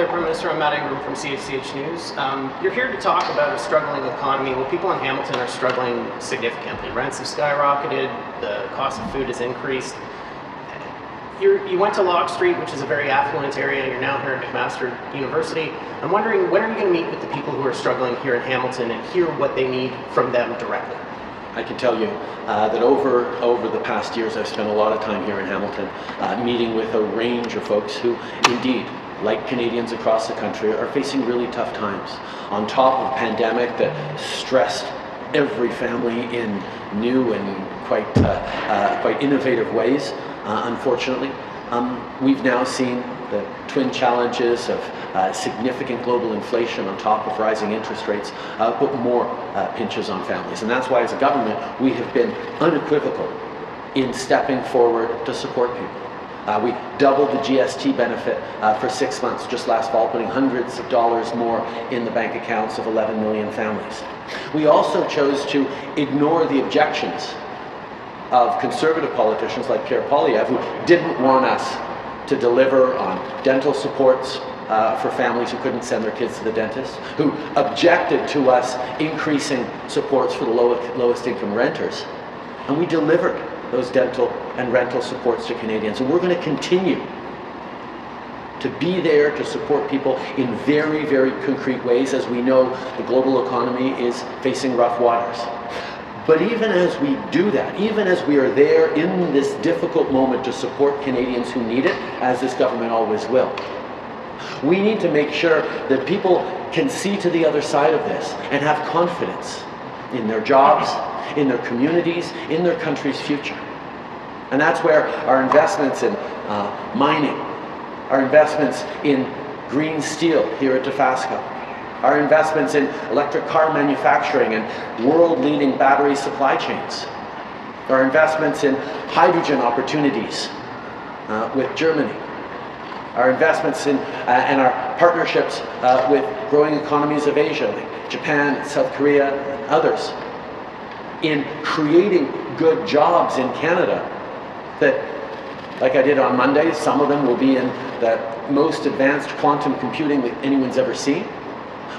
Deputy Prime Minister. I'm Matt Ingram from CHCH News. You're here to talk about a struggling economy. Well, people in Hamilton are struggling significantly. Rents have skyrocketed, the cost of food has increased. You went to Locke Street, which is a very affluent area. You're now here at McMaster University. I'm wondering, when are you going to meet with the people who are struggling here in Hamilton and hear what they need from them directly? I can tell you that over the past years, I've spent a lot of time here in Hamilton meeting with a range of folks who, indeed, like Canadians across the country, are facing really tough times. On top of a pandemic that stressed every family in new and quite innovative ways, unfortunately. We've now seen the twin challenges of significant global inflation on top of rising interest rates put more pinches on families. And that's why, as a government, we have been unequivocal in stepping forward to support people. We doubled the GST benefit for 6 months just last fall, putting hundreds of dollars more in the bank accounts of 11 million families. We also chose to ignore the objections of conservative politicians like Pierre Poilievre, who didn't want us to deliver on dental supports for families who couldn't send their kids to the dentist, who objected to us increasing supports for the lowest income renters. And we delivered those dental and rental supports to Canadians. And we're going to continue to be there to support people in very, very concrete ways, as we know the global economy is facing rough waters. But even as we do that, even as we are there in this difficult moment to support Canadians who need it, as this government always will, we need to make sure that people can see to the other side of this and have confidence in their jobs, in their communities, in their country's future. And that's where our investments in mining, our investments in green steel here at Dofasco, our investments in electric car manufacturing and world-leading battery supply chains, our investments in hydrogen opportunities with Germany, our investments in and our partnerships with growing economies of Asia, like Japan, South Korea, and others, in creating good jobs in Canada that, like I did on Monday, some of them will be in the most advanced quantum computing that anyone's ever seen.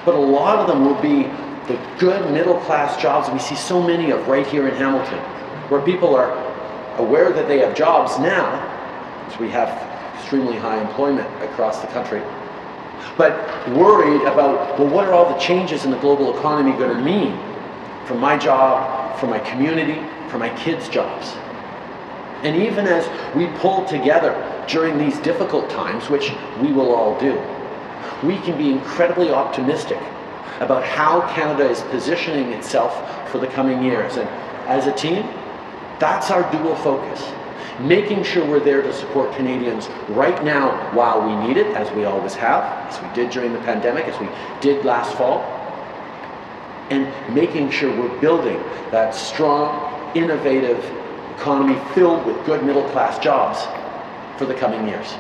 But a lot of them will be the good middle-class jobs we see so many of right here in Hamilton, where people are aware that they have jobs now, as we have extremely high employment across the country, but worried about, well, what are all the changes in the global economy going to mean for my job, for my community, for my kids' jobs? And even as we pull together during these difficult times, which we will all do, we can be incredibly optimistic about how Canada is positioning itself for the coming years. And as a team, that's our dual focus. Making sure we're there to support Canadians right now while we need it, as we always have, as we did during the pandemic, as we did last fall, and making sure we're building that strong, innovative economy filled with good middle-class jobs for the coming years.